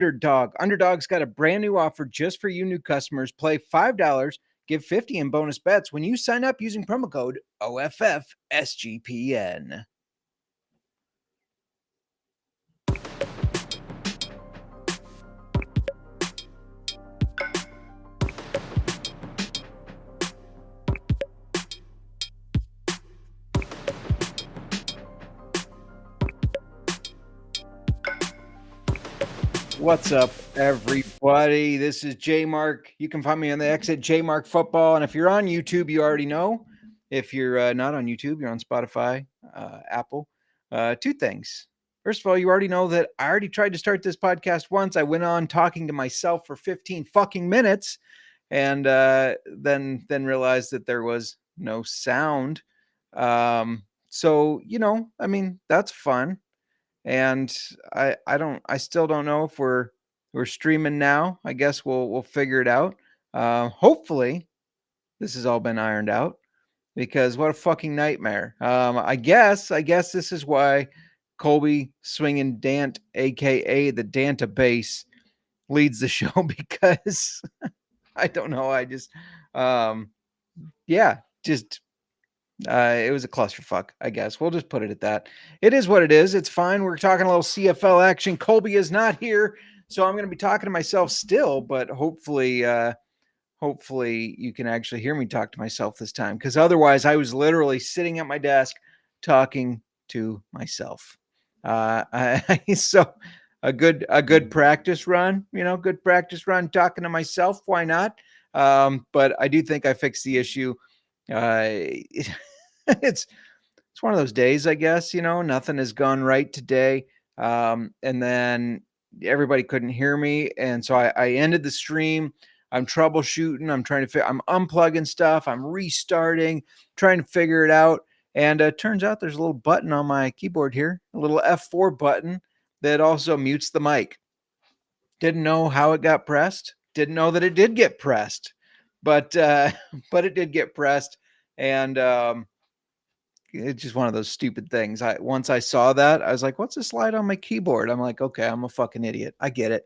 Underdog. Underdog's got a brand new offer just for you new customers. Play $5, give 50 in bonus bets when you sign up using promo code OFFSGPN. What's up, everybody? This is Jmark. You can find me on the X at Jmark Football. And if you're on YouTube, you already know. If you're not on YouTube, you're on Spotify, Apple. Two things. First of all, you already know that I already tried to start this podcast once. I went on talking to myself for 15 fucking minutes and then realized that there was no sound. So, that's fun. And I still don't know if we're streaming now. I guess we'll figure it out. Hopefully this has all been ironed out, because what a fucking nightmare. I guess this is why Colby swinging Dant, aka the Dantabase, leads the show, because I don't know. I just it was a clusterfuck, I guess. We'll just put it at that. It is what it is. It's fine. We're talking a little CFL action. Colby is not here, so I'm going to be talking to myself still, but hopefully you can actually hear me talk to myself this time, because otherwise I was literally sitting at my desk talking to myself. So a good practice run, good practice run talking to myself. Why not? But I do think I fixed the issue. It's one of those days, I guess, nothing has gone right today. And then everybody couldn't hear me. And so I ended the stream. I'm troubleshooting. I'm trying to I'm unplugging stuff. I'm restarting, trying to figure it out. And it turns out there's a little button on my keyboard here, a little F4 button that also mutes the mic. Didn't know how it got pressed. Didn't know that it did get pressed, but it did get pressed. And it's just one of those stupid things. Once I saw that, I was like, what's this slide on my keyboard? I'm like, okay, I'm a fucking idiot. I get it.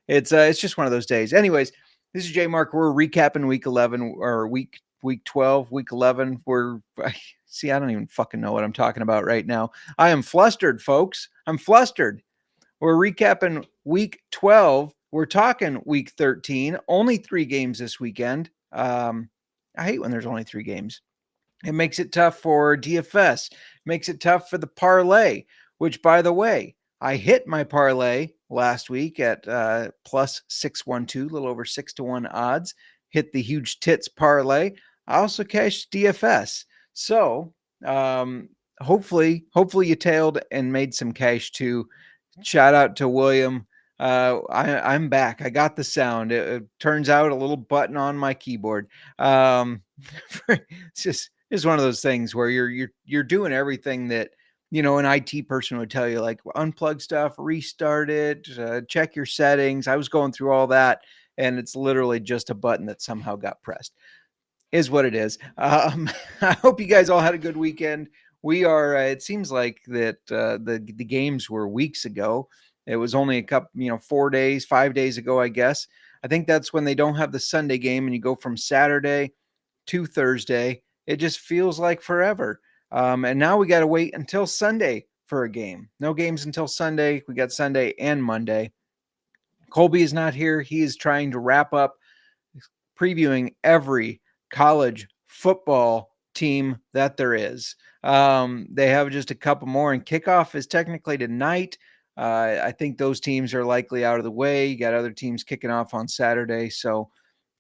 It's just one of those days. Anyways, this is Jmark. We're recapping week 11 or week 12, week 11. I don't even fucking know what I'm talking about right now. I am flustered, folks. I'm flustered. We're recapping week 12. We're talking week 13. Only 3 games this weekend. I hate when there's only 3 games. It makes it tough for DFS. Makes it tough for the parlay, which, by the way, I hit my parlay last week at plus 612, a little over 6-1 odds. Hit the huge tits parlay. I also cashed DFS. So hopefully you tailed and made some cash too. Shout out to William. I'm back. I got the sound. It turns out a little button on my keyboard. It's just one of those things where you're doing everything that an IT person would tell you, like unplug stuff, restart it, check your settings. I was going through all that, and it's literally just a button that somehow got pressed. Is what it is. I hope you guys all had a good weekend. We are. It seems like that the games were weeks ago. It was only a couple, 4 days, 5 days ago, I guess. I think that's when they don't have the Sunday game and you go from Saturday to Thursday. It just feels like forever. And now we got to wait until Sunday for a game. No games until Sunday. We got Sunday and Monday. Colby is not here. He is trying to wrap up previewing every college football team that there is. They have just a couple more, and kickoff is technically tonight. I think those teams are likely out of the way. You got other teams kicking off on Saturday. So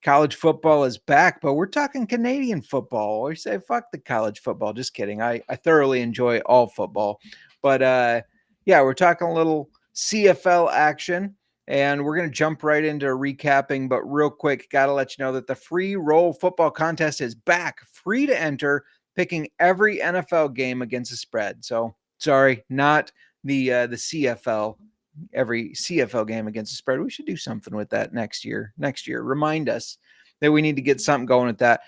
college football is back, but we're talking Canadian football. We say, fuck the college football. Just kidding. I thoroughly enjoy all football. But we're talking a little CFL action, and we're going to jump right into recapping. But real quick, got to let you know that the free roll football contest is back. Free to enter, picking every NFL game against the spread. So sorry, not the CFL, every CFL game against the spread. We should do something with that next year. Remind us that we need to get something going with that.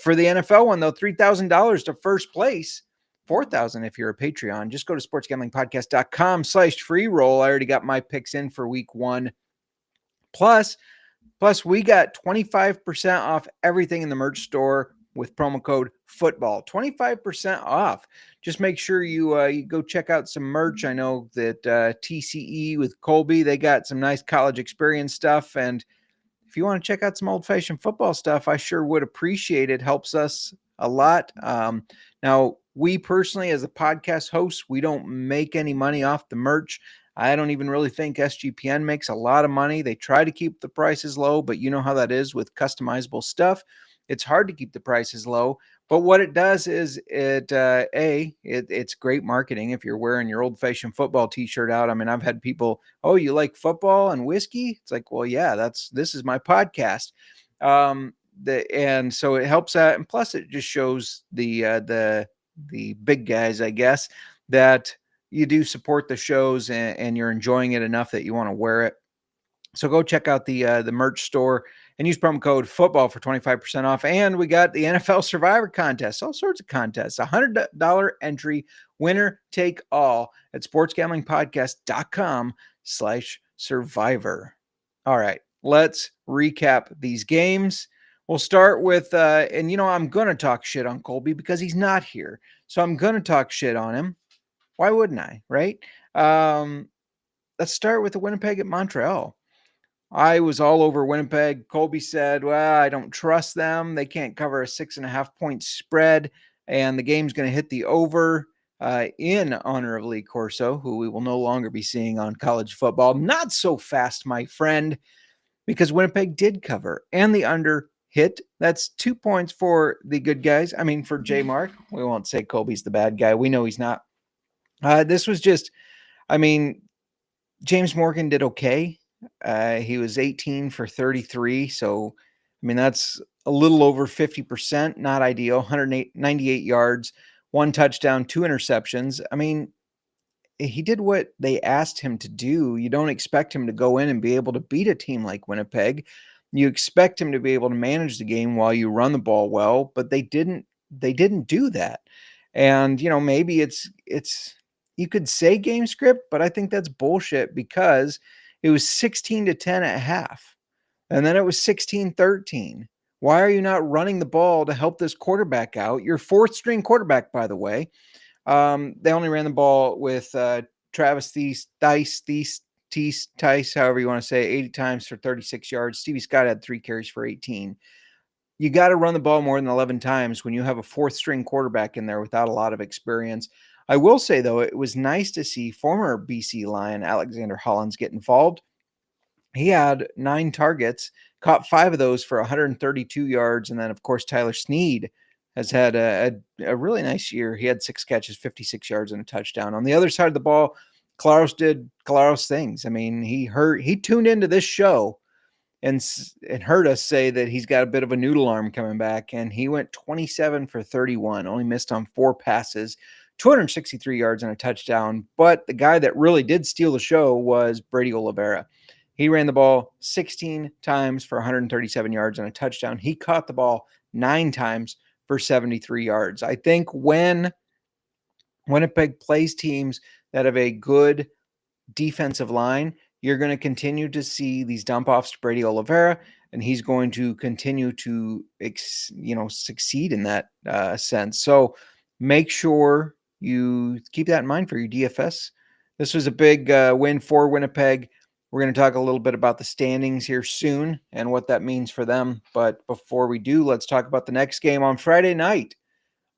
For the NFL one, though, $3,000 to first place 4,000 if you're a Patreon. Just go to sportsgamblingpodcast.com/free roll. I already got my picks in for week 1. Plus, we got 25% off everything in the merch store with promo code football. 25% off. Just make sure you go check out some merch. I know that TCE with Colby, they got some nice college experience stuff. And if you want to check out some old-fashioned football stuff, I sure would appreciate it. Helps us a lot. Now, we personally, as a podcast host, we don't make any money off the merch. I don't even really think SGPN makes a lot of money. They try to keep the prices low, but you know how that is with customizable stuff. It's hard to keep the prices low. But what it does is it's great marketing. If you're wearing your old-fashioned football t-shirt out, I mean, I've had people, oh, you like football and whiskey? It's like, well, yeah, this is my podcast. And so it helps out. And plus it just shows the big guys, I guess, that you do support the shows and you're enjoying it enough that you want to wear it. So go check out the merch store and use promo code football for 25% off. And we got the NFL Survivor contest, all sorts of contests, $100 entry, winner take all at sportsgamblingpodcast.com/survivor. All right, let's recap these games. We'll start with, and I'm going to talk shit on Colby because he's not here. So I'm going to talk shit on him. Why wouldn't I, right? Let's start with the Winnipeg at Montreal. I was all over Winnipeg. Colby said, well, I don't trust them. They can't cover a 6.5-point spread, and the game's going to hit the over in honor of Lee Corso, who we will no longer be seeing on college football. Not so fast, my friend, because Winnipeg did cover, and the under hit. That's 2 points for the good guys. I mean, for Jmark. We won't say Colby's the bad guy. We know he's not. This was just, James Morgan did okay. He was 18 for 33. So, that's a little over 50%. Not ideal. 198 yards, 1 touchdown, 2 interceptions. He did what they asked him to do. You don't expect him to go in and be able to beat a team like Winnipeg. You expect him to be able to manage the game while you run the ball well, but they didn't do that. And, maybe it's you could say game script, but I think that's bullshit because it was 16-10 at half. And then it was 16-13. Why are you not running the ball to help this quarterback out? Your 4th string quarterback, by the way. They only ran the ball with Travis Tice, however you want to say, 80 times for 36 yards. Stevie Scott had 3 carries for 18. You got to run the ball more than 11 times when you have a 4th string quarterback in there without a lot of experience. I will say, though, it was nice to see former BC Lion Alexander Hollins get involved. He had 9 targets, caught 5 of those for 132 yards. And then, of course, Tyler Snead has had a really nice year. He had 6 catches, 56 yards, and a touchdown. On the other side of the ball, Claros did Claros things. He tuned into this show and heard us say that he's got a bit of a noodle arm coming back, and he went 27 for 31, only missed on 4 passes, 263 yards and a touchdown. But the guy that really did steal the show was Brady Oliveira. He ran the ball 16 times for 137 yards and a touchdown. He caught the ball 9 times for 73 yards. I think when Winnipeg plays teams that have a good defensive line, you're going to continue to see these dump offs to Brady Oliveira, and he's going to continue to succeed in that sense. So make sure you keep that in mind for your DFS. This was a big win for Winnipeg. We're going to talk a little bit about the standings here soon and what that means for them. But before we do, let's talk about the next game on Friday night.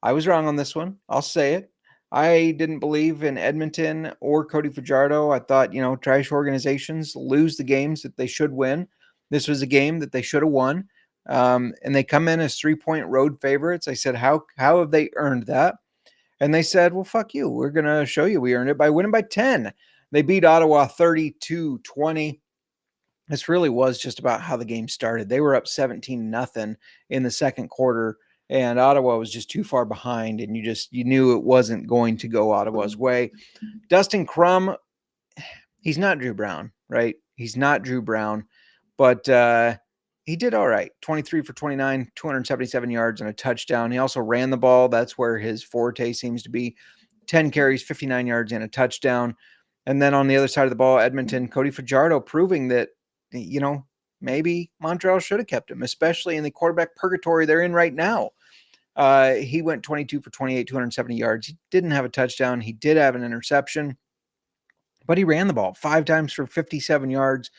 I was wrong on this one. I'll say it. I didn't believe in Edmonton or Cody Fajardo. I thought, trash organizations lose the games that they should win. This was a game that they should have won. And they come in as 3-point road favorites. I said, how have they earned that? And they said, well, fuck you. We're going to show you we earned it by winning by 10. They beat Ottawa 32-20. This really was just about how the game started. They were up 17-0 in the second quarter, and Ottawa was just too far behind, and you knew it wasn't going to go Ottawa's way. Dustin Crum, he's not Drew Brown, right? He's not Drew Brown, but he did all right. 23 for 29, 277 yards and a touchdown. He also ran the ball. That's where his forte seems to be. 10 carries, 59 yards and a touchdown. And then on the other side of the ball, Edmonton, Cody Fajardo proving that, maybe Montreal should have kept him, especially in the quarterback purgatory they're in right now. He went 22 for 28, 270 yards. He didn't have a touchdown. He did have an interception, but he ran the ball 5 times for 57 yards.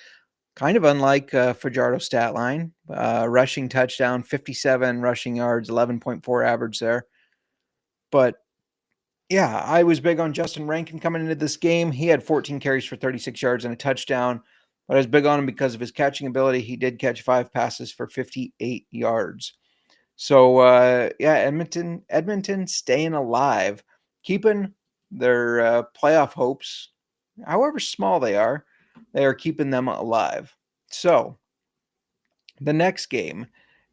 Kind of unlike Fajardo's stat line. Rushing touchdown, 57 rushing yards, 11.4 average there. But yeah, I was big on Justin Rankin coming into this game. He had 14 carries for 36 yards and a touchdown. But I was big on him because of his catching ability. He did catch 5 passes for 58 yards. So, Edmonton staying alive, keeping their playoff hopes, however small they are keeping them alive. So, the next game,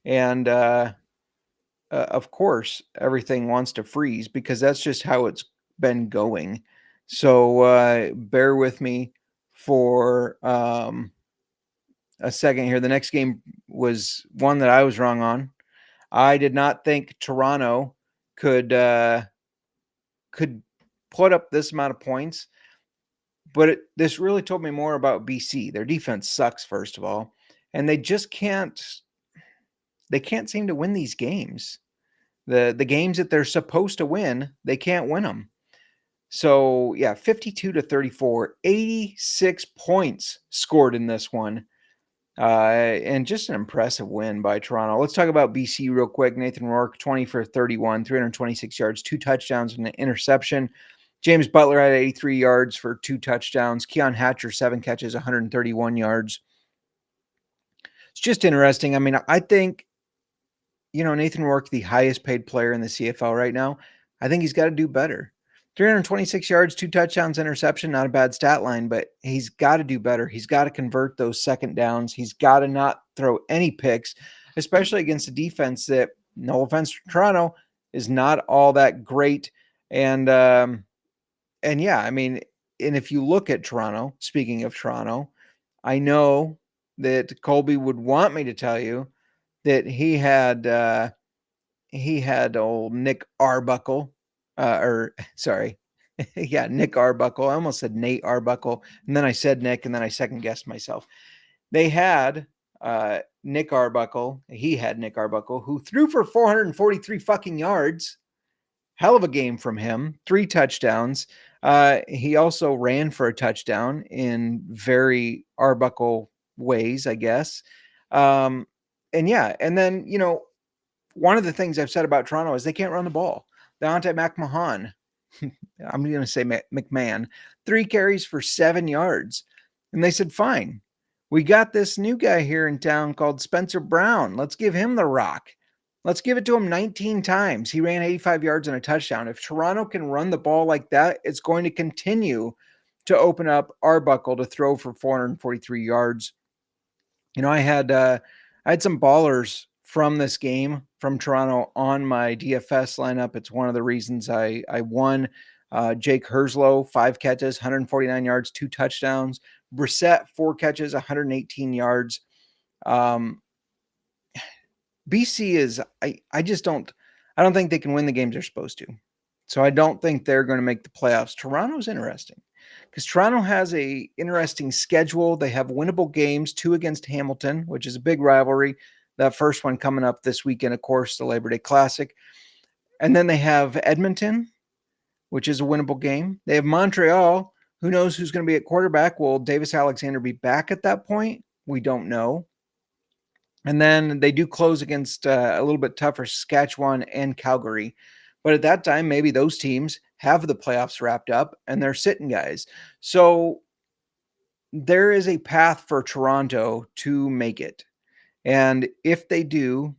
and of course, everything wants to freeze because that's just how it's been going. So, bear with me for a second here. The next game was one that I was wrong on. I did not think Toronto could put up this amount of points, but this really told me more about BC. Their defense sucks, first of all, and they just can't seem to win these games. The games that they're supposed to win, they can't win them. So, 52 to 34, 86 points scored in this one. And just an impressive win by Toronto. Let's talk about BC real quick. Nathan Rourke, 20 for 31, 326 yards, 2 touchdowns and an interception. James Butler had 83 yards for 2 touchdowns. Keon Hatcher, 7 catches, 131 yards. It's just interesting. I mean, I think, Nathan Rourke, the highest paid player in the CFL right now, I think he's got to do better. 326 yards, 2 touchdowns, interception, not a bad stat line, but he's got to do better. He's got to convert those second downs. He's got to not throw any picks, especially against a defense that, no offense to Toronto, is not all that great. And yeah, I mean, and if you look at Toronto, speaking of Toronto, I know that Colby would want me to tell you that he had old Nick Arbuckle. Nick Arbuckle. I almost said Nate Arbuckle, and then I said Nick, and then I second guessed myself. They had Nick Arbuckle. He had Nick Arbuckle, who threw for 443 fucking yards. Hell of a game from him. 3 touchdowns. He also ran for a touchdown in very Arbuckle ways, I guess. And then, one of the things I've said about Toronto is they can't run the ball. Deontay McMahon, I'm going to say McMahon, 3 carries for 7 yards. And they said, fine, we got this new guy here in town called Spencer Brown. Let's give him the rock. Let's give it to him 19 times. He ran 85 yards and a touchdown. If Toronto can run the ball like that, it's going to continue to open up Arbuckle to throw for 443 yards. I had some ballers from this game from Toronto on my DFS lineup. It's one of the reasons I won. Jake Herslow, 5 catches, 149 yards, 2 touchdowns. Brissett, 4 catches, 118 yards. BC is, I don't think they can win the games they're supposed to. So I don't think they're going to make the playoffs. Toronto's interesting because Toronto has a interesting schedule. They have winnable games, 2 against Hamilton, which is a big rivalry. That first one coming up this weekend, of course, the Labor Day Classic. And then they have Edmonton, which is a winnable game. They have Montreal. Who knows who's going to be at quarterback? Will Davis Alexander be back at that point? We don't know. And then they do close against a little bit tougher Saskatchewan and Calgary. But at that time, maybe those teams have the playoffs wrapped up and they're sitting guys. So there is a path for Toronto to make it. And if they do,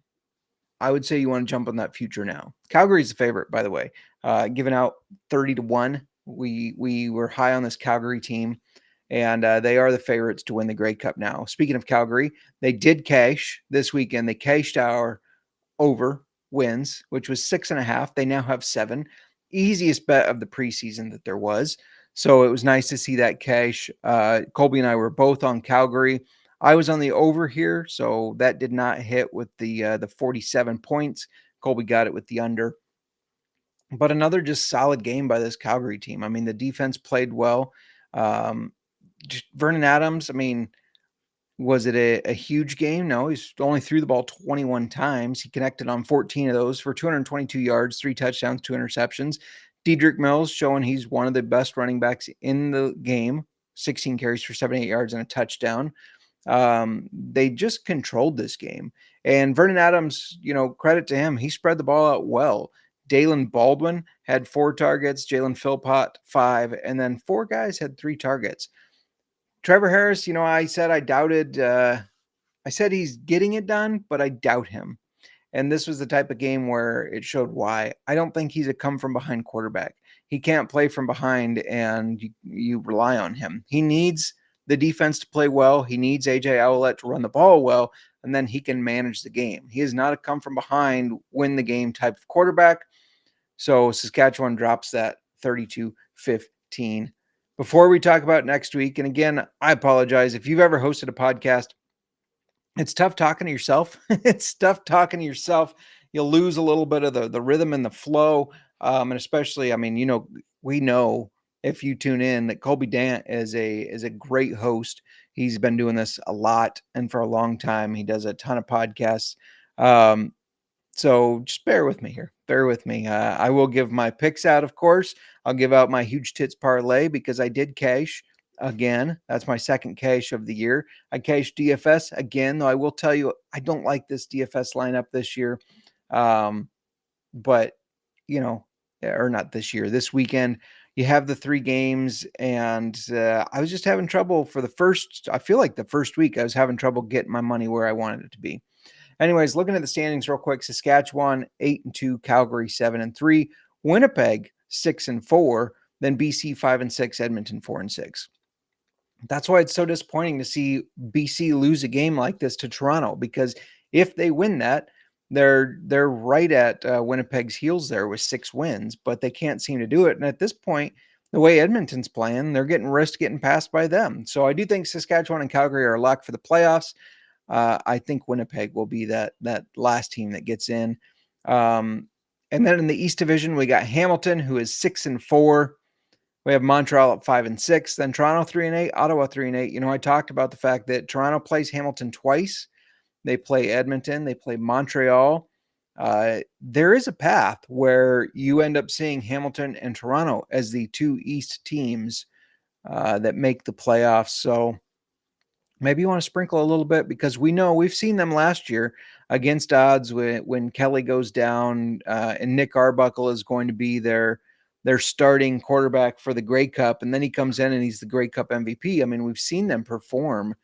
I would say you want to jump on that future now. Calgary's the favorite, by the way. Giving out 30 to 1. We were high on this Calgary team, and they are the favorites to win the Grey Cup now. Speaking of Calgary, they did cash this weekend. They cashed our over wins, which was 6.5. They now have 7. Easiest bet of the preseason that there was. So it was nice to see that cash. Colby and I were both on Calgary. I was on the over here, so that did not hit with the 47 points. Colby got it with the under. But another just solid game by this Calgary team. I mean, the defense played well. Um, Vernon Adams, I mean, was it a huge game? No, he's only threw the ball 21 times. He connected on 14 of those for 222 yards, 3 touchdowns, 2 interceptions. Dedrick Mills showing he's one of the best running backs in the game, 16 carries for 78 yards and a touchdown. They just controlled this game. And Vernon Adams, credit to him, he spread the ball out well. Dalen Baldwin had 4 targets, Jalen Philpott 5, and then 4 guys had 3 targets. Trevor Harris, I said I doubted. I said he's getting it done, but I doubt him. And this was the type of game where it showed why. I don't think he's a come from behind quarterback. He can't play from behind, and you rely on him. He needs the defense to play well. He needs AJ Owlett to run the ball well, and then he can manage the game. He is not a come from behind, win the game type of quarterback. So Saskatchewan drops that 32-15. Before we talk about next week, and again, I apologize if you've ever hosted a podcast. It's tough talking to yourself. It's tough talking to yourself. You'll lose a little bit of the rhythm and the flow. And especially, I mean, we know if you tune in that Colby Dant is a great host. He's been doing this a lot and for a long time. He does a ton of podcasts. So just bear with me here. Bear with me. I will give my picks out, of course. I'll give out my huge tits parlay because I did cash again. That's my second cash of the year. I cashed DFS again, though I will tell you, I don't like this DFS lineup this year. But, or not this year, this weekend, you have the 3 games, and I was just having trouble I feel like the first week I was having trouble getting my money where I wanted it to be. Anyways, looking at the standings real quick, Saskatchewan 8-2, Calgary 7-3, Winnipeg 6-4, then BC 5-6, Edmonton 4-6. That's why it's so disappointing to see BC lose a game like this to Toronto, because if they win that, they're right at Winnipeg's heels there with 6 wins, but they can't seem to do it. And at this point, the way Edmonton's playing, they're getting risked getting passed by them. So I do think Saskatchewan and Calgary are locked for the playoffs. I think Winnipeg will be that last team that gets in. And then in the East Division, we got Hamilton, who is 6-4. We have Montreal at 5-6. Then Toronto 3-8, Ottawa 3-8. I talked about the fact that Toronto plays Hamilton twice. They play Edmonton. They play Montreal. There is a path where you end up seeing Hamilton and Toronto as the 2 East teams that make the playoffs. So maybe you want to sprinkle a little bit, because we know we've seen them last year against odds when Kelly goes down and Nick Arbuckle is going to be their starting quarterback for the Grey Cup. And then he comes in and he's the Grey Cup MVP. I mean, we've seen them perform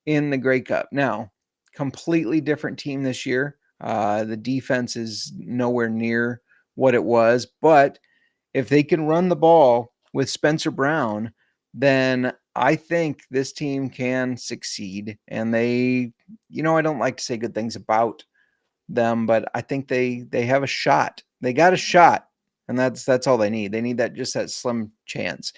in the Grey Cup. Now, completely different team this year. The defense is nowhere near what it was, but if they can run the ball with Spencer Brown, then I think this team can succeed. And they, I don't like to say good things about them, but I think they have a shot. They got a shot, and that's all they need. They need that slim chance.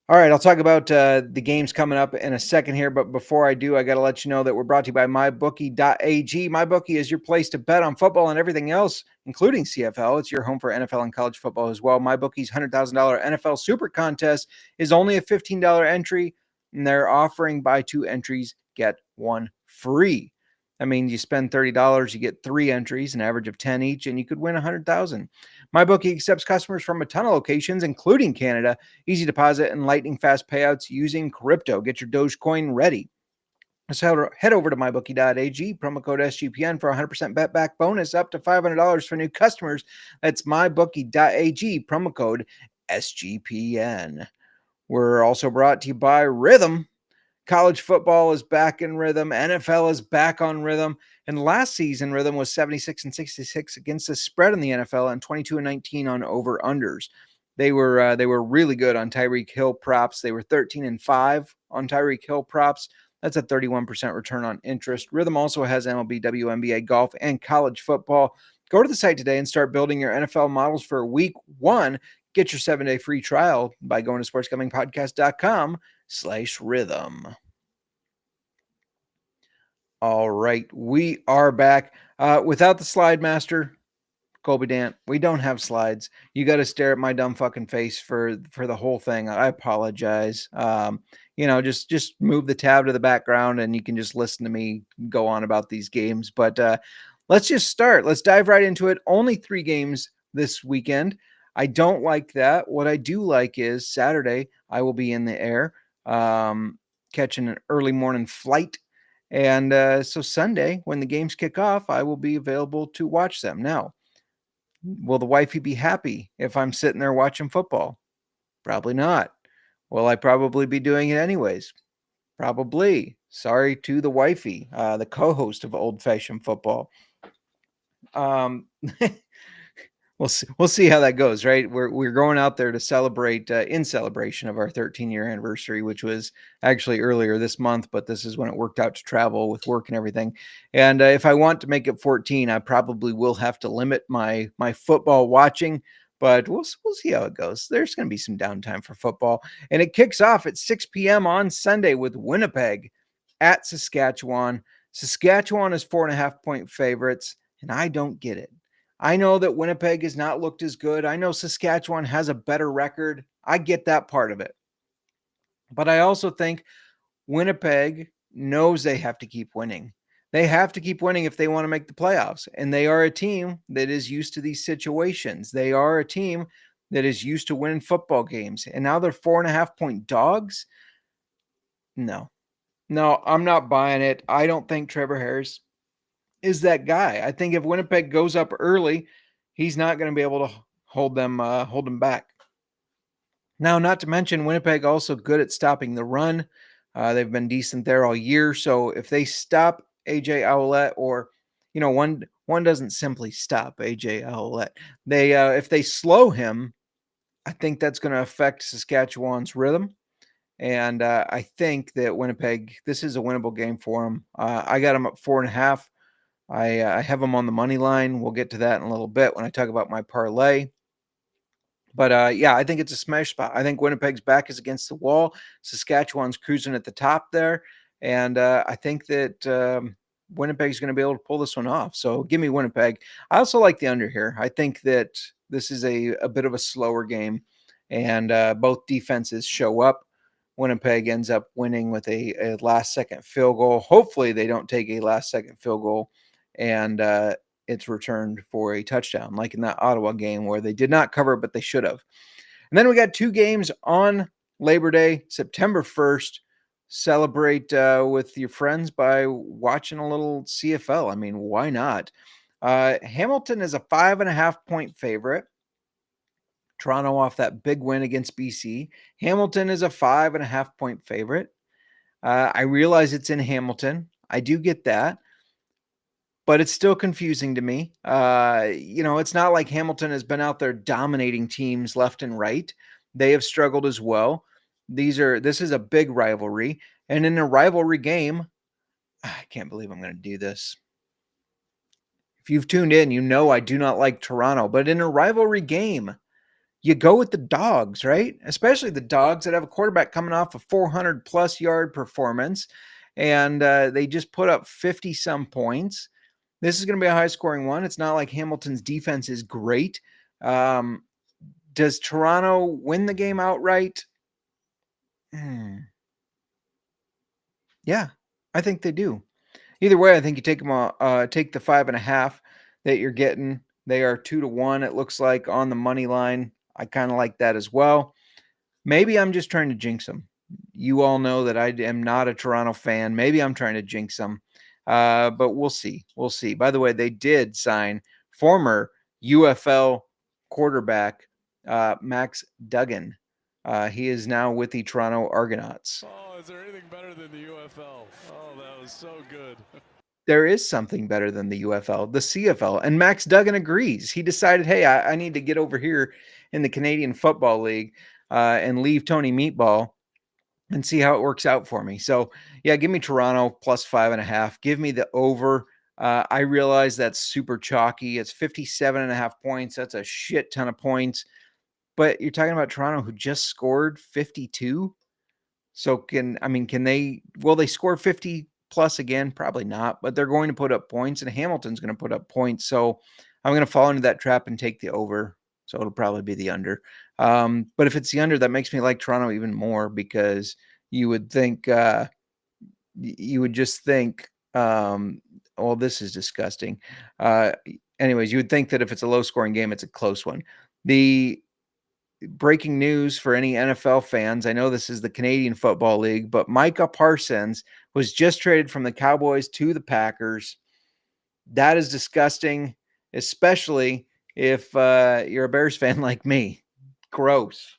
All right, I'll talk about the games coming up in a second here, but before I do, I got to let you know that we're brought to you by MyBookie.ag. MyBookie is your place to bet on football and everything else, including CFL. It's your home for NFL and college football as well. MyBookie's $100,000 NFL Super Contest is only a $15 entry, and they're offering buy 2 entries, get 1 free. That means you spend $30, you get 3 entries, an average of 10 each, and you could win $100,000. MyBookie accepts customers from a ton of locations, including Canada. Easy deposit and lightning fast payouts using crypto. Get your Dogecoin ready. So head over to mybookie.ag, promo code SGPN for 100% bet back bonus up to $500 for new customers. That's mybookie.ag, promo code SGPN. We're also brought to you by Rhythm. College football is back in rhythm. NFL is back on rhythm. And last season, Rhythm was 76-66 against the spread in the NFL and 22-19 on over-unders. They were really good on Tyreek Hill props. They were 13-5 on Tyreek Hill props. That's a 31% return on interest. Rhythm also has MLB, WNBA, golf, and college football. Go to the site today and start building your NFL models for week 1. Get your 7-day free trial by going to sportsgamblingpodcast.com/rhythm. All right, we are back. Without the slide master, Colby Dant, we don't have slides. You got to stare at my dumb fucking face for the whole thing. I apologize. Just move the tab to the background, and you can just listen to me go on about these games. But let's just start. Let's dive right into it. Only 3 games this weekend. I don't like that. What I do like is Saturday I will be in the air, catching an early morning flight. And so Sunday, when the games kick off, I will be available to watch them. Now, will the wifey be happy if I'm sitting there watching football? Probably not. Will I probably be doing it anyways? Probably. Sorry to the wifey, the co-host of Old Fashioned Football. We'll see how that goes, right? We're going out there to celebrate in celebration of our 13-year anniversary, which was actually earlier this month, but this is when it worked out to travel with work and everything. And if I want to make it 14, I probably will have to limit my football watching, but we'll see how it goes. There's going to be some downtime for football, and it kicks off at 6 p.m. on Sunday with Winnipeg at Saskatchewan. Saskatchewan is 4.5-point favorites, and I don't get it. I know that Winnipeg has not looked as good. I know Saskatchewan has a better record. I get that part of it. But I also think Winnipeg knows they have to keep winning. They have to keep winning if they want to make the playoffs. And they are a team that is used to these situations. They are a team that is used to winning football games. And now they're 4.5-point dogs. No, I'm not buying it. I don't think Trevor Harris is that guy. I think if Winnipeg goes up early, he's not going to be able to hold them back. Now, not to mention Winnipeg also good at stopping the run. They've been decent there all year. So if they stop AJ Ouellette, or one doesn't simply stop AJ Ouellette. They if they slow him, I think that's going to affect Saskatchewan's rhythm. And I think that Winnipeg, this is a winnable game for them. I got them up 4.5. I have them on the money line. We'll get to that in a little bit when I talk about my parlay. But I think it's a smash spot. I think Winnipeg's back is against the wall. Saskatchewan's cruising at the top there. And I think that Winnipeg's going to be able to pull this one off. So give me Winnipeg. I also like the under here. I think that this is a bit of a slower game, and both defenses show up. Winnipeg ends up winning with a last-second field goal. Hopefully they don't take a last-second field goal and it's returned for a touchdown, like in that Ottawa game where they did not cover, but they should have. And then we got 2 games on Labor Day, September 1st. Celebrate with your friends by watching a little CFL. I mean, why not? Hamilton is a 5.5-point favorite. Toronto off that big win against BC. Hamilton is a 5.5-point favorite. I realize it's in Hamilton. I do get that. But it's still confusing to me. It's not like Hamilton has been out there dominating teams left and right. They have struggled as well. This is a big rivalry. And in a rivalry game, I can't believe I'm going to do this. If you've tuned in, you know I do not like Toronto. But in a rivalry game, you go with the dogs, right? Especially the dogs that have a quarterback coming off a 400-plus yard performance. And they just put up 50-some points. This is going to be a high-scoring one. It's not like Hamilton's defense is great. Does Toronto win the game outright? Yeah, I think they do. Either way, I think you take them. Take the 5.5 that you're getting. They are 2-1. It looks like on the money line. I kind of like that as well. Maybe I'm just trying to jinx them. You all know that I am not a Toronto fan. Maybe I'm trying to jinx them. But we'll see. We'll see. By the way, they did sign former UFL quarterback Max Duggan. He is now with the Toronto Argonauts. Oh, is there anything better than the UFL? Oh, that was so good. There is something better than the UFL, the CFL. And Max Duggan agrees. He decided, hey, I need to get over here in the Canadian Football League and leave Tony Meatball and see how it works out for me. So, yeah, give me Toronto plus 5.5. Give me the over. I realize that's super chalky. It's 57.5 points. That's a shit ton of points. But you're talking about Toronto, who just scored 52. So will they score 50 plus again? Probably not, but they're going to put up points, and Hamilton's going to put up points. So I'm going to fall into that trap and take the over. So it'll probably be the under. But if it's the under, that makes me like Toronto even more, because you would think, you would just think, well, this is disgusting. Anyways, you would think that if it's a low scoring game, it's a close one. The breaking news for any NFL fans, I know this is the Canadian Football League, but Micah Parsons was just traded from the Cowboys to the Packers. That is disgusting, especially if you're a Bears fan like me. Gross.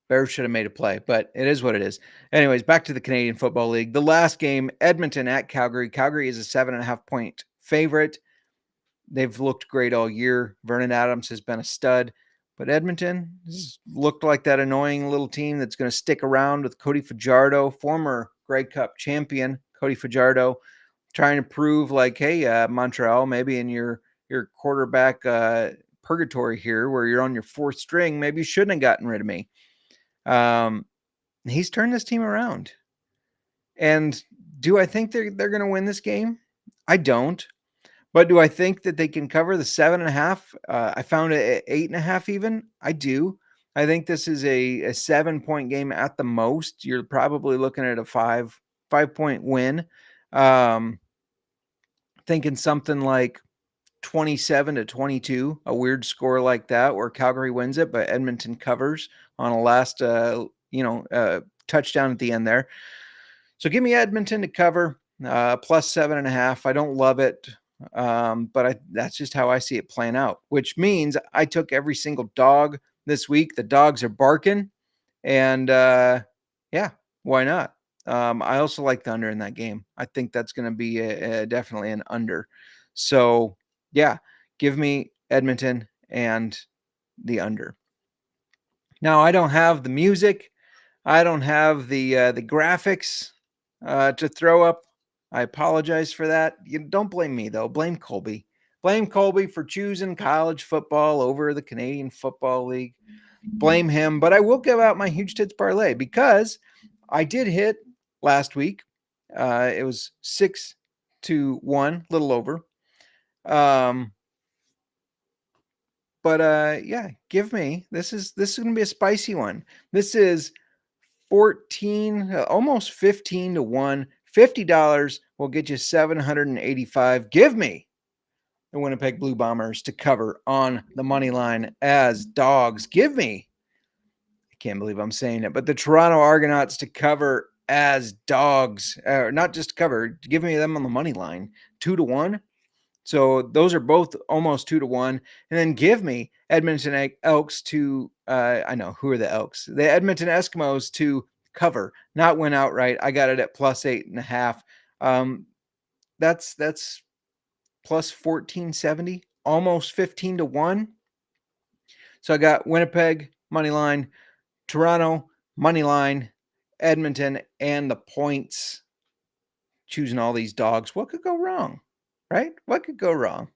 Bears should have made a play, but it is what it is. Anyways, back to the Canadian Football League. The last game, Edmonton at Calgary. Calgary is a 7.5-point favorite. They've looked great all year. Vernon Adams has been a stud, but Edmonton has looked like that annoying little team that's going to stick around with Cody Fajardo, former Grey Cup champion Cody Fajardo, trying to prove like, hey, Montreal, maybe in your quarterback purgatory here, where you're on your fourth string, maybe you shouldn't have gotten rid of me. He's turned this team around. And do I think they're going to win this game? I don't. But do I think that they can cover the 7.5? I found it at 8.5 even. I do. I think this is a 7-point game at the most. You're probably looking at a 5-point win. Thinking something like 27-22, a weird score like that, where Calgary wins it, but Edmonton covers on a last, touchdown at the end there. So give me Edmonton to cover, plus 7.5. I don't love it, but that's just how I see it playing out, which means I took every single dog this week. The dogs are barking, and yeah, why not? I also like the under in that game. I think that's going to be definitely an under. So yeah, give me Edmonton and the under. Now, I don't have the music. I don't have the graphics to throw up. I apologize for that. You don't blame me, though. Blame Colby. Blame Colby for choosing college football over the Canadian Football League. Blame him. But I will give out my huge tits parlay, because I did hit last week. It was 6-1, a little over. But yeah, give me, this is going to be a spicy one. This is 14, almost 15-1. $50 will get you 785. Give me the Winnipeg Blue Bombers to cover on the money line as dogs. Give me, I can't believe I'm saying it, but the Toronto Argonauts to cover as dogs. Not just cover, give me them on the money line, 2-1. So those are both almost 2-1. And then give me Edmonton Elks to, I know, who are the Elks? The Edmonton Eskimos to cover, not win outright. I got it at plus 8.5. That's plus 1470, almost 15-1. So I got Winnipeg money line, Toronto money line, Edmonton, and the points. Choosing all these dogs. What could go wrong? Right? What could go wrong?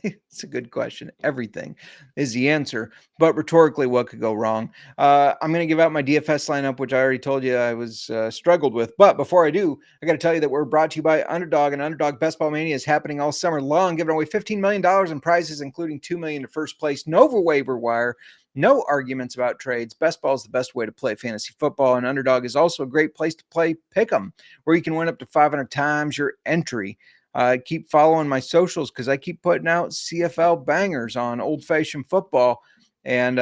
It's a good question. Everything is the answer, but rhetorically, what could go wrong? I'm going to give out my DFS lineup, which I already told you I was struggled with. But before I do, I got to tell you that we're brought to you by Underdog, and Underdog Best Ball Mania is happening all summer long, giving away $15 million in prizes, including $2 million to first place. No waiver wire. No arguments about trades. Best ball is the best way to play fantasy football, and Underdog is also a great place to play Pick'em, where you can win up to 500 times your entry. Keep following my socials, because I keep putting out CFL bangers on old-fashioned football, and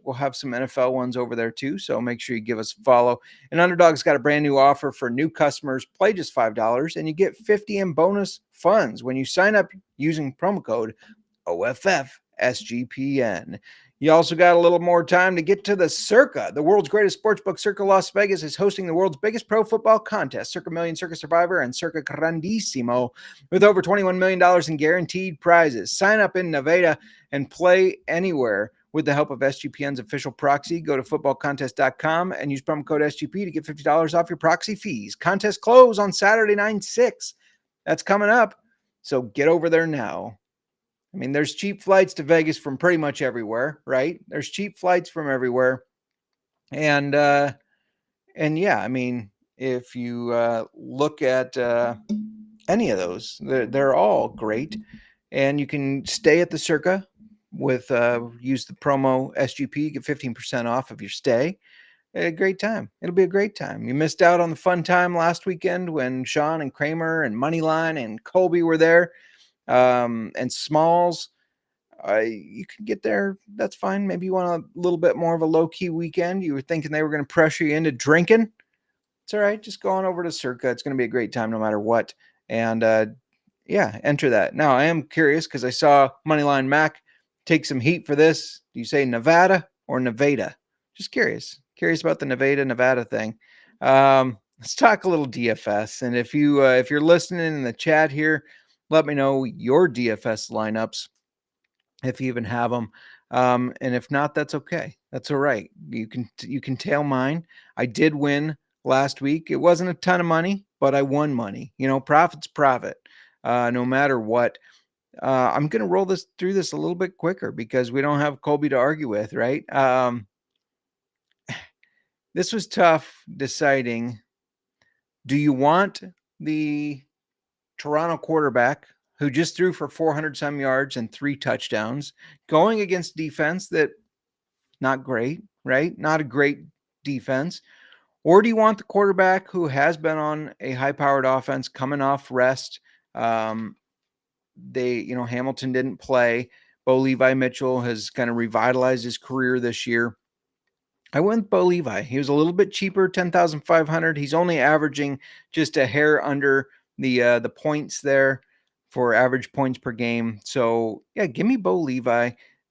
we'll have some NFL ones over there too, so make sure you give us a follow. And Underdog's got a brand new offer for new customers. Play just $5, and you get 50 in bonus funds when you sign up using promo code OFFSGPN. You also got a little more time to get to the Circa. The world's greatest sportsbook, Circa Las Vegas, is hosting the world's biggest pro football contest, Circa Million, Circa Survivor, and Circa Grandissimo, with over $21 million in guaranteed prizes. Sign up in Nevada and play anywhere with the help of SGPN's official proxy. Go to footballcontest.com and use promo code SGP to get $50 off your proxy fees. Contest close on Saturday, 9/6. That's coming up, so get over there now. I mean, there's cheap flights to Vegas from pretty much everywhere, right? There's cheap flights from everywhere. And yeah, I mean, if you look at any of those, they're all great. And you can stay at the Circa with use the promo SGP, get 15% off of your stay. A great time. It'll be a great time. You missed out on the fun time last weekend when Sean and Kramer and Moneyline and Colby were there, and Smalls. You can get there. That's fine. Maybe you want a little bit more of a low key weekend. You were thinking they were going to pressure you into drinking. It's all right. Just go on over to Circa. It's going to be a great time no matter what. And yeah, enter that. Now, I am curious because I saw Moneyline Mac take some heat for this. Do you say Nevada or Nevada? Just curious. Curious about the Nevada thing. Let's talk a little DFS. And if you're listening in the chat here, let me know your DFS lineups, if you even have them. And if not, that's okay. That's all right. You can tail mine. I did win last week. It wasn't a ton of money, but I won money. Profit's profit. No matter what. I'm going to roll through this a little bit quicker because we don't have Colby to argue with, right? This was tough deciding. Do you want the Toronto quarterback who just threw for 400 some yards and 3 touchdowns going against defense that not great, right? Not a great defense. Or do you want the quarterback who has been on a high-powered offense coming off rest? Hamilton didn't play. Bo Levi Mitchell has kind of revitalized his career this year. I went with Bo Levi. He was a little bit cheaper, 10,500. He's only averaging just a hair under the points there for average points per game. So yeah, give me Bo Levi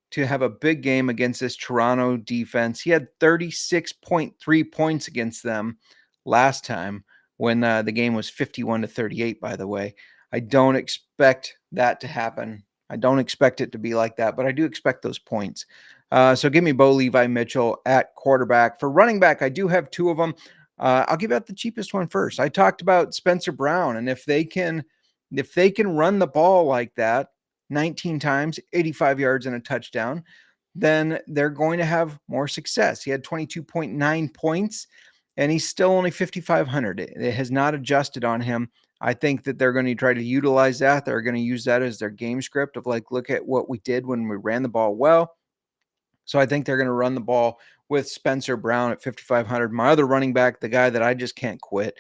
to have a big game against this Toronto defense. He had 36.3 points against them last time when the game was 51-38, by the way. I don't expect that to happen. I don't expect it to be like that, but I do expect those points. So give me Bo Levi Mitchell at quarterback. For running back, I do have 2 of them. I'll give out the cheapest one first. I talked about Spencer Brown, and if they can run the ball like that 19 times, 85 yards and a touchdown, then they're going to have more success. He had 22.9 points, and he's still only 5,500. It has not adjusted on him. I think that they're going to try to utilize that. They're going to use that as their game script of look at what we did when we ran the ball well. So I think they're going to run the ball with Spencer Brown at 5,500. My other running back, the guy that I just can't quit,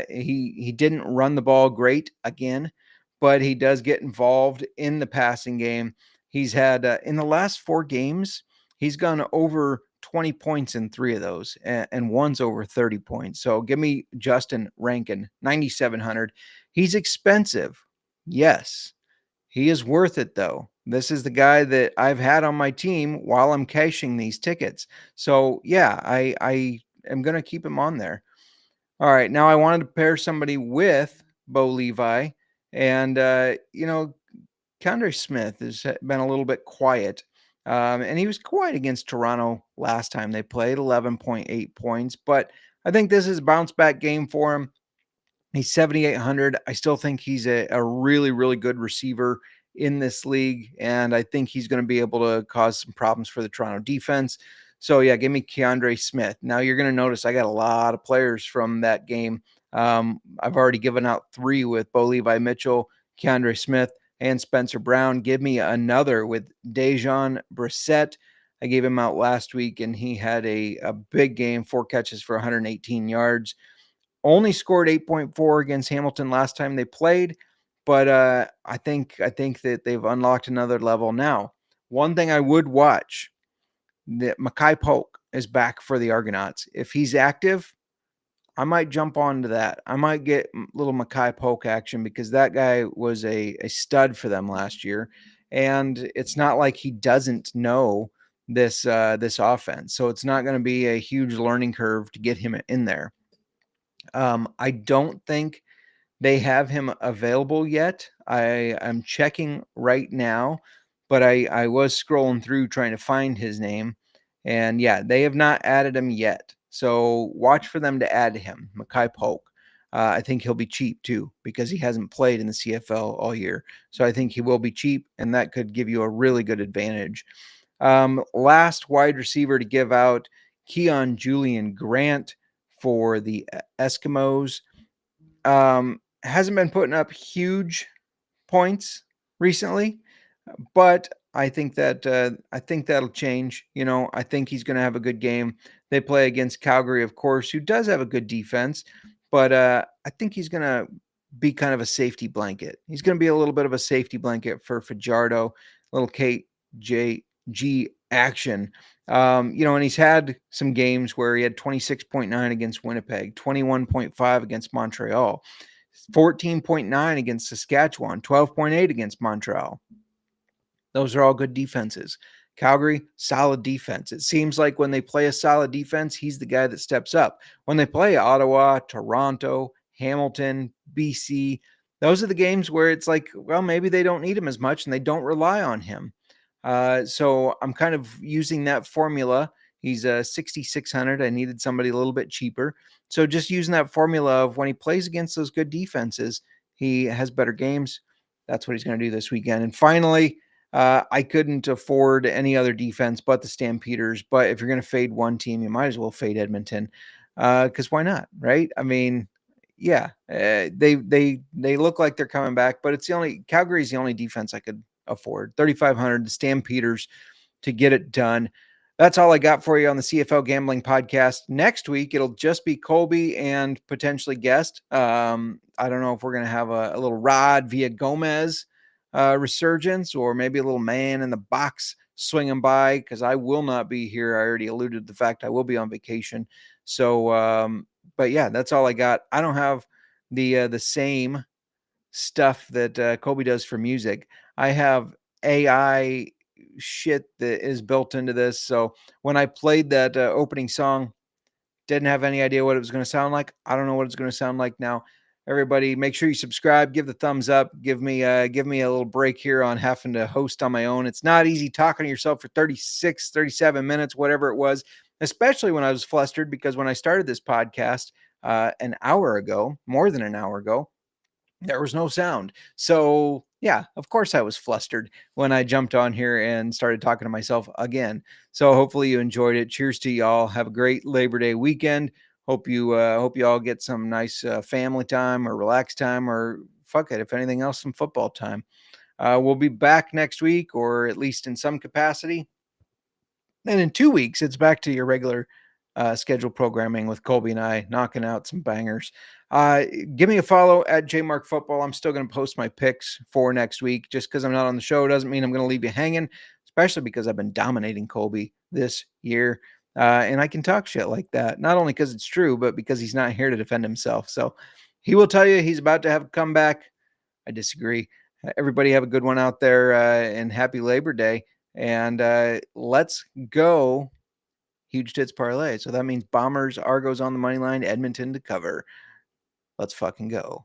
he didn't run the ball great again, but he does get involved in the passing game. He's had in the last 4 games, he's gone over 20 points in 3 of those, and one's over 30 points. So give me Justin Rankin, 9,700. He's expensive. Yes. He is worth it, though. This is the guy that I've had on my team while I'm cashing these tickets. So, yeah, I am going to keep him on there. All right, now I wanted to pair somebody with Bo Levi. And, Keandre Smith has been a little bit quiet. And he was quiet against Toronto last time they played, 11.8 points. But I think this is a bounce-back game for him. He's 7,800. I still think he's a really, really good receiver in this league, and I think he's going to be able to cause some problems for the Toronto defense. So, yeah, give me Keandre Smith. Now, you're going to notice I got a lot of players from that game. I've already given out 3 with Bo Levi Mitchell, Keandre Smith, and Spencer Brown. Give me another with Dejon Brissett. I gave him out last week, and he had a big game, 4 catches for 118 yards. Only scored 8.4 against Hamilton last time they played, but I think that they've unlocked another level now. One thing I would watch, that Makai Polk is back for the Argonauts. If he's active, I might jump onto that. I might get little Makai Polk action because that guy was a stud for them last year, and it's not like he doesn't know this offense. So it's not going to be a huge learning curve to get him in there. I don't think they have him available yet. I'm checking right now, but I was scrolling through trying to find his name. And yeah, they have not added him yet. So watch for them to add him, Makai Polk. I think he'll be cheap too because he hasn't played in the CFL all year. So I think he will be cheap, and that could give you a really good advantage. Last wide receiver to give out, Keon Julian Grant, for the Eskimos. Hasn't been putting up huge points recently, but I think that'll change. I think he's going to have a good game. They play against Calgary, of course, who does have a good defense, but I think he's going to be kind of a safety blanket. He's going to be a little bit of a safety blanket for Fajardo, little KJG action. And he's had some games where he had 26.9 against Winnipeg, 21.5 against Montreal, 14.9 against Saskatchewan, 12.8 against Montreal. Those are all good defenses. Calgary, solid defense. It seems like when they play a solid defense, he's the guy that steps up. When they play Ottawa, Toronto, Hamilton, BC, those are the games where it's like, well, maybe they don't need him as much and they don't rely on him. So I'm kind of using that formula. He's 6,600. I needed somebody a little bit cheaper. So just using that formula of when he plays against those good defenses, he has better games. That's what he's going to do this weekend. And finally, I couldn't afford any other defense but the Stampeders. But if you're going to fade one team, you might as well fade Edmonton, because why not, right? I mean, yeah, they look like they're coming back, but Calgary's the only defense I could afford. 3,500, the Stampeders to get it done. That's all I got for you on the CFL Gambling Podcast. Next week, it'll just be Colby and potentially guest. I don't know if we're going to have a little Rod via Gomez resurgence, or maybe a little man in the box swinging by, because I will not be here. I already alluded to the fact I will be on vacation. So, but yeah, that's all I got. I don't have the same stuff that Colby does for music. I have AI shit that is built into this. So when I played that opening song, didn't have any idea what it was going to sound like. I don't know what it's going to sound like now. Everybody, make sure you subscribe, give the thumbs up, give me a little break here on having to host on my own. It's not easy talking to yourself for 36, 37 minutes, whatever it was, especially when I was flustered, because when I started this podcast an hour ago, more than an hour ago, there was no sound. So yeah, of course I was flustered when I jumped on here and started talking to myself again. So hopefully you enjoyed it. Cheers to y'all. Have a great Labor Day weekend. Hope you all get some nice family time or relaxed time, or fuck it, if anything else, some football time. We'll be back next week, or at least in some capacity. And in 2 weeks, it's back to your regular scheduled programming with Colby and I knocking out some bangers. Give me a follow at Jmark Football. I'm still going to post my picks for next week. Just because I'm not on the show doesn't mean I'm going to leave you hanging, especially because I've been dominating Colby this year. And I can talk shit like that, not only because it's true, but because he's not here to defend himself. So he will tell you he's about to have a comeback. I disagree. Everybody have a good one out there, and happy Labor Day. And let's go huge tits parlay. So that means Bombers, Argos on the money line, Edmonton to cover. Let's fucking go.